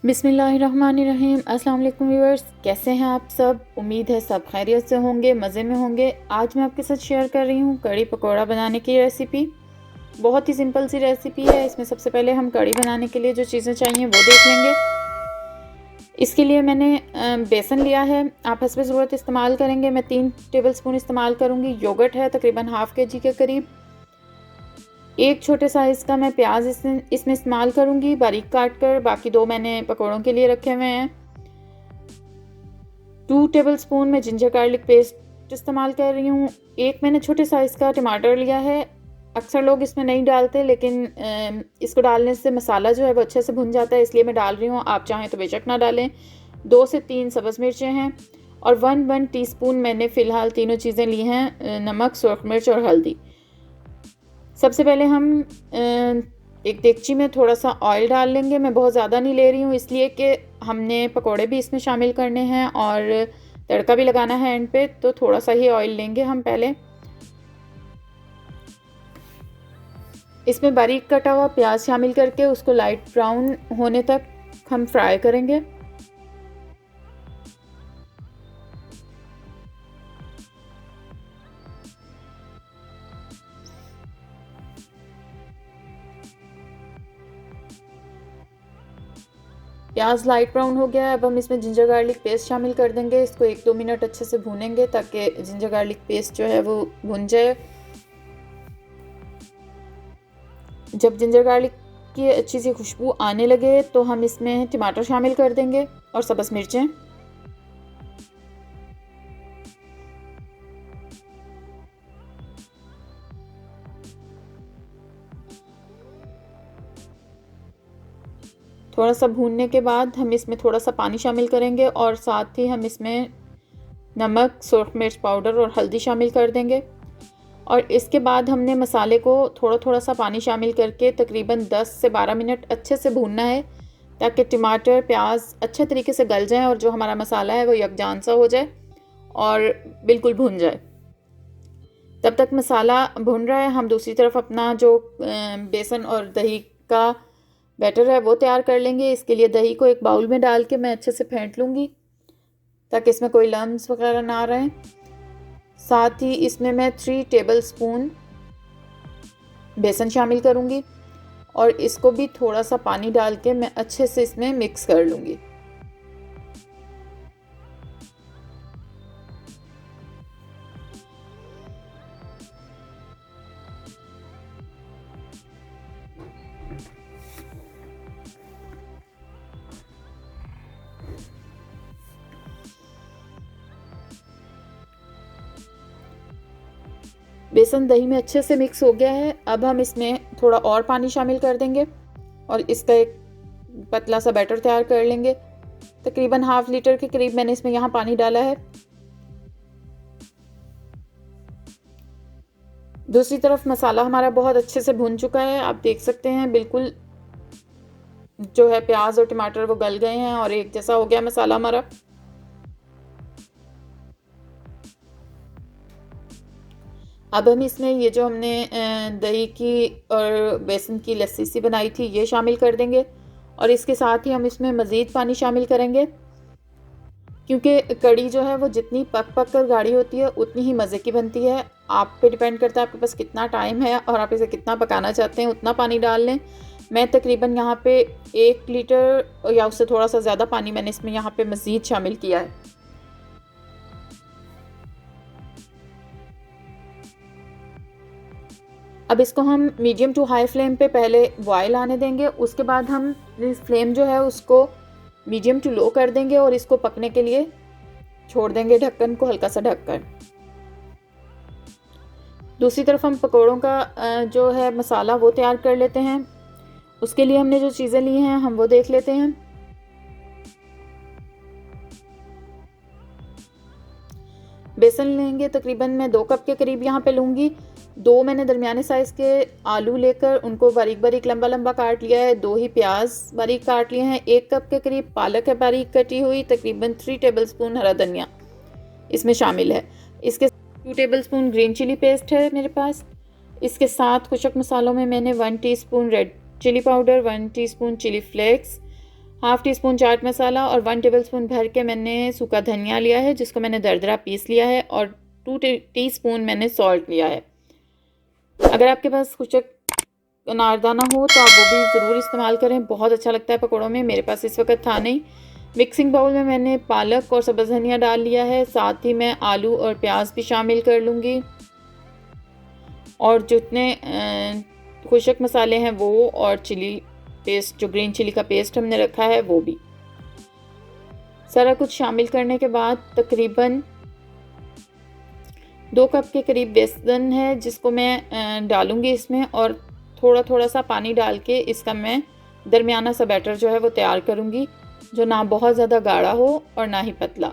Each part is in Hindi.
बिस्मिल्लाहिर्रहमानिर्रहीम। अस्सलाम वालेकुम व्यूअर्स, कैसे हैं आप सब? उम्मीद है सब खैरियत से होंगे, मज़े में होंगे। आज मैं आपके साथ शेयर कर रही हूँ कड़ी पकौड़ा बनाने की रेसिपी। बहुत ही सिंपल सी रेसिपी है। इसमें सबसे पहले हम कड़ी बनाने के लिए जो चीज़ें चाहिए वो देख लेंगे। इसके लिए मैंने बेसन लिया है, आप हस्ब ज़रूरत इस्तेमाल करेंगे। मैं 3 टेबलस्पून इस्तेमाल करूँगी। योगर्ट है तकरीबन हाफ़ kg के करीब। एक छोटे साइज़ का मैं प्याज इसमें इस्तेमाल करूँगी बारीक काट कर। बाकी 2 मैंने पकौड़ों के लिए रखे हुए हैं। 2 टेबलस्पून मैं जिंजर गार्लिक पेस्ट इस्तेमाल कर रही हूँ। एक मैंने छोटे साइज़ का टमाटर लिया है। अक्सर लोग इसमें नहीं डालते, लेकिन इसको डालने से मसाला जो है वो अच्छे से भुन जाता है, इसलिए मैं डाल रही हूँ। आप चाहें तो बेशक ना डालें। 2 से 3 सब्ज़ मिर्चें हैं और 1 टीस्पून मैंने फ़िलहाल तीनों चीज़ें ली हैं, नमक, सुर्ख मिर्च और हल्दी। सबसे पहले हम एक देगची में थोड़ा सा ऑयल डाल लेंगे। मैं बहुत ज़्यादा नहीं ले रही हूँ, इसलिए कि हमने पकोड़े भी इसमें शामिल करने हैं और तड़का भी लगाना है एंड पे, तो थोड़ा सा ही ऑयल लेंगे हम पहले। इसमें बारीक कटा हुआ प्याज शामिल करके उसको लाइट ब्राउन होने तक हम फ्राई करेंगे। प्याज लाइट ब्राउन हो गया है। अब हम इसमें जिंजर गार्लिक पेस्ट शामिल कर देंगे। इसको 1-2 मिनट अच्छे से भूनेंगे ताकि जिंजर गार्लिक पेस्ट जो है वो भुन जाए। जब जिंजर गार्लिक की अच्छी सी खुशबू आने लगे तो हम इसमें टमाटर शामिल कर देंगे और सब्ज़ मिर्चें। थोड़ा सा भूनने के बाद हम इसमें थोड़ा सा पानी शामिल करेंगे और साथ ही हम इसमें नमक, सुर्ख मिर्च पाउडर और हल्दी शामिल कर देंगे। और इसके बाद हमने मसाले को थोड़ा थोड़ा सा पानी शामिल करके तकरीबन 10 से 12 मिनट अच्छे से भूनना है, ताकि टमाटर प्याज अच्छे तरीके से गल जाएं और जो हमारा मसाला है वो यकजान सा हो जाए और बिल्कुल भुन जाए। तब तक मसाला भुन रहा है, हम दूसरी तरफ अपना जो बेसन और दही का बैटर है वो तैयार कर लेंगे। इसके लिए दही को एक बाउल में डाल के मैं अच्छे से फेंट लूँगी ताकि इसमें कोई लम्स वगैरह ना रहें। साथ ही इसमें मैं 3 टेबलस्पून बेसन शामिल करूँगी और इसको भी थोड़ा सा पानी डाल के मैं अच्छे से इसमें मिक्स कर लूँगी। बेसन दही में अच्छे से मिक्स हो गया है। अब हम इसमें थोड़ा और पानी शामिल कर देंगे और इसका एक पतला सा बैटर तैयार कर लेंगे। तकरीबन हाफ लीटर के करीब मैंने इसमें यहाँ पानी डाला है। दूसरी तरफ मसाला हमारा बहुत अच्छे से भुन चुका है, आप देख सकते हैं। बिल्कुल जो है प्याज और टमाटर वो गल गए हैं और एक जैसा हो गया मसाला हमारा। अब हम इसमें ये जो हमने दही की और बेसन की लस्सी सी बनाई थी ये शामिल कर देंगे और इसके साथ ही हम इसमें मज़ीद पानी शामिल करेंगे, क्योंकि कड़ी जो है वो जितनी पक कर गाढ़ी होती है उतनी ही मज़े की बनती है। आप पे डिपेंड करता है आपके पास कितना टाइम है और आप इसे कितना पकाना चाहते हैं, उतना पानी डाल लें। मैं तकरीबन यहाँ पे 1 लीटर या उससे थोड़ा सा ज़्यादा पानी मैंने इसमें यहाँ पे मज़ीद शामिल किया है। अब इसको हम मीडियम टू हाई फ्लेम पे पहले बॉयल आने देंगे। उसके बाद हम फ्लेम जो है उसको मीडियम टू लो कर देंगे और इसको पकने के लिए छोड़ देंगे, ढक्कन को हल्का सा ढककर। दूसरी तरफ हम पकोड़ों का जो है मसाला वो तैयार कर लेते हैं। उसके लिए हमने जो चीज़ें ली हैं हम वो देख लेते हैं। बेसन लेंगे, तकरीबन मैं 2 कप के करीब यहाँ पे लूँगी। 2 मैंने दरमियाने साइज़ के आलू लेकर उनको बारीक बारीक लंबा लंबा काट लिया है। 2 ही प्याज बारीक काट लिए हैं। 1 कप के करीब पालक है बारीक कटी हुई। तकरीबन 3 टेबलस्पून हरा धनिया इसमें शामिल है। इसके 2 टेबलस्पून ग्रीन चिली पेस्ट है मेरे पास। इसके साथ खुशक मसालों में मैंने 1 teaspoon red chilli powder, 1 teaspoon chilli flakes, half teaspoon चाट मसाला और 1 टेबलस्पून भर के मैंने सूखा धनिया लिया है जिसको मैंने दरदरा पीस लिया है, और 2 टीस्पून मैंने सॉल्ट लिया है। अगर आपके पास खुशक अनारदाना हो तो आप वो भी ज़रूर इस्तेमाल करें, बहुत अच्छा लगता है पकौड़ों में। मेरे पास इस वक्त था नहीं। मिक्सिंग बाउल में मैंने पालक और सब्ज़ धनिया डाल लिया है, साथ ही मैं आलू और प्याज भी शामिल कर लूँगी, और जितने खुशक मसाले हैं वो, और चिली पेस्ट, जो ग्रीन चिली का पेस्ट हमने रखा है वो भी, सारा कुछ शामिल करने के बाद तकरीबन 2 कप के करीब बेसन है जिसको मैं डालूँगी इसमें, और थोड़ा थोड़ा सा पानी डाल के इसका मैं दरमियाना सा बैटर जो है वो तैयार करूँगी, जो ना बहुत ज़्यादा गाढ़ा हो और ना ही पतला।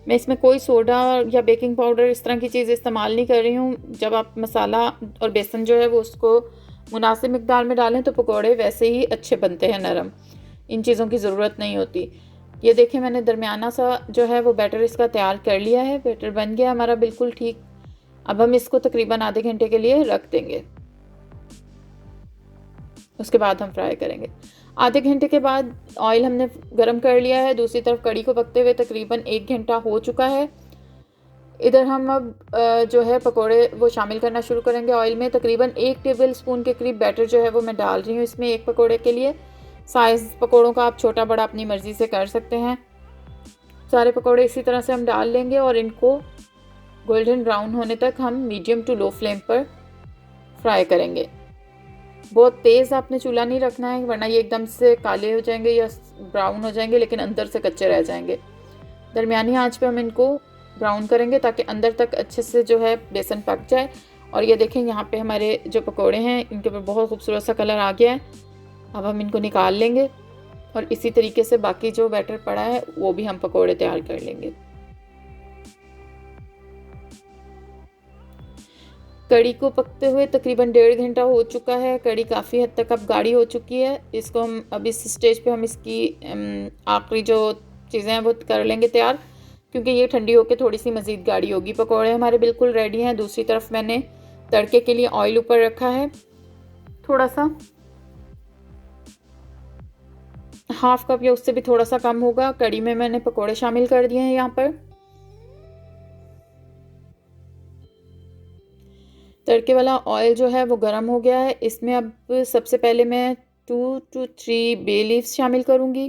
मैं इसमें कोई सोडा या बेकिंग पाउडर इस तरह की चीज़ इस्तेमाल नहीं कर रही हूँ। जब आप मसाला और बेसन जो है वो उसको मुनासिब मिकदार में डालें तो पकोड़े वैसे ही अच्छे बनते हैं, नरम। इन चीज़ों की ज़रूरत नहीं होती। ये देखिए मैंने दरमियाना सा जो है वो बैटर इसका तैयार कर लिया है। बैटर बन गया हमारा बिल्कुल ठीक। अब हम इसको तकरीबन आधे घंटे के लिए रख देंगे, उसके बाद हम फ्राई करेंगे। आधे घंटे के बाद ऑयल हमने गरम कर लिया है। दूसरी तरफ कड़ी को पकते हुए तकरीबन 1 घंटा हो चुका है। इधर हम अब जो है पकोड़े वो शामिल करना शुरू करेंगे ऑयल में। तकरीबन 1 टेबल स्पून के करीब बैटर जो है वो मैं डाल रही हूँ इसमें, एक पकोड़े के लिए। साइज़ पकोड़ों का आप छोटा बड़ा अपनी मर्ज़ी से कर सकते हैं। सारे पकोड़े इसी तरह से हम डाल लेंगे और इनको गोल्डन ब्राउन होने तक हम मीडियम टू लो फ्लेम पर फ्राई करेंगे। बहुत तेज़ आपने चूल्हा नहीं रखना है, वरना ये एकदम से काले हो जाएंगे या ब्राउन हो जाएंगे लेकिन अंदर से कच्चे रह जाएंगे। दरमियानी आंच पे हम इनको ब्राउन करेंगे ताकि अंदर तक अच्छे से जो है बेसन पक जाए। और ये देखें यहाँ पे हमारे जो पकोड़े हैं इनके ऊपर बहुत खूबसूरत सा कलर आ गया है। अब हम इनको निकाल लेंगे और इसी तरीके से बाकी जो बैटर पड़ा है वो भी हम पकोड़े तैयार कर लेंगे। कड़ी को पकते हुए तकरीबन 1.5 घंटा हो चुका है। कड़ी काफ़ी हद तक अब गाढ़ी हो चुकी है। इसको हम अब इस स्टेज पे हम इसकी आखिरी जो चीज़ें हैं वो कर लेंगे तैयार, क्योंकि ये ठंडी होकर थोड़ी सी मज़ीद गाढ़ी होगी। पकौड़े हमारे बिल्कुल रेडी हैं। दूसरी तरफ मैंने तड़के के लिए ऑयल ऊपर रखा है, थोड़ा सा, हाफ कप या उससे भी थोड़ा सा कम होगा। कड़ी में मैंने पकौड़े शामिल कर दिए हैं यहाँ पर। तड़के वाला ऑयल जो है वो गर्म हो गया है। इसमें अब सबसे पहले मैं 2 to 3 बे लीव्स शामिल करूँगी।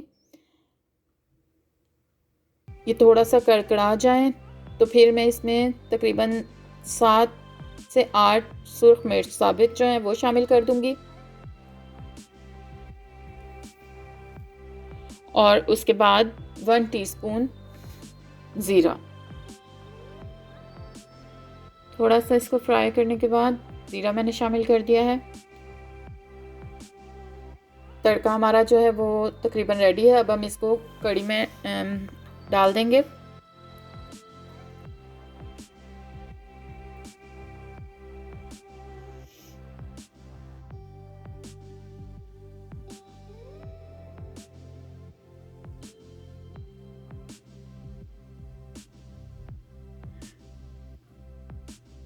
ये थोड़ा सा कड़कड़ा जाए तो फिर मैं इसमें तकरीबन 7 से 8 सुर्ख मिर्च साबित जो है वो शामिल कर दूँगी, और उसके बाद 1 टीस्पून ज़ीरा। थोड़ा सा इसको फ्राई करने के बाद ज़ीरा मैंने शामिल कर दिया है। तड़का हमारा जो है वो तकरीबन रेडी है। अब हम इसको कड़ी में डाल देंगे।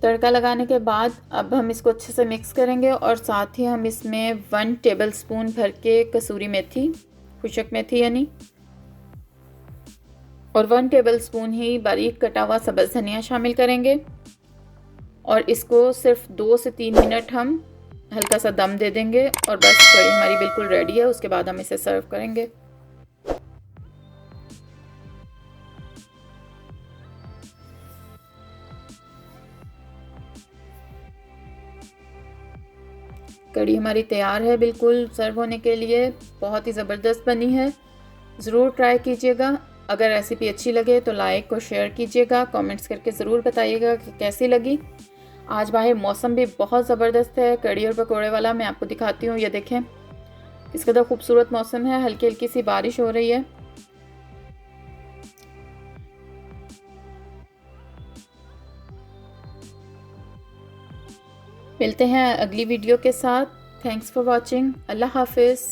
तड़का लगाने के बाद अब हम इसको अच्छे से मिक्स करेंगे, और साथ ही हम इसमें 1 टेबलस्पून भर के कसूरी मेथी, खुशक मेथी यानी, और 1 टेबलस्पून ही बारीक कटा हुआ सब्ज़ धनिया शामिल करेंगे, और इसको सिर्फ 2 से 3 मिनट हम हल्का सा दम दे देंगे और बस कड़ी हमारी बिल्कुल रेडी है। उसके बाद हम इसे सर्व करेंगे। कड़ी हमारी तैयार है बिल्कुल सर्व होने के लिए। बहुत ही ज़बरदस्त बनी है, ज़रूर ट्राई कीजिएगा। अगर रेसिपी अच्छी लगे तो लाइक और शेयर कीजिएगा। कमेंट्स करके ज़रूर बताइएगा कि कैसी लगी। आज बाहर मौसम भी बहुत ज़बरदस्त है, कड़ी और पकोड़े वाला। मैं आपको दिखाती हूँ, ये देखें किस कदर खूबसूरत मौसम है। हल्की हल्की सी बारिश हो रही है। मिलते हैं अगली वीडियो के साथ। Thanks for watching. अल्लाह हाफिज़।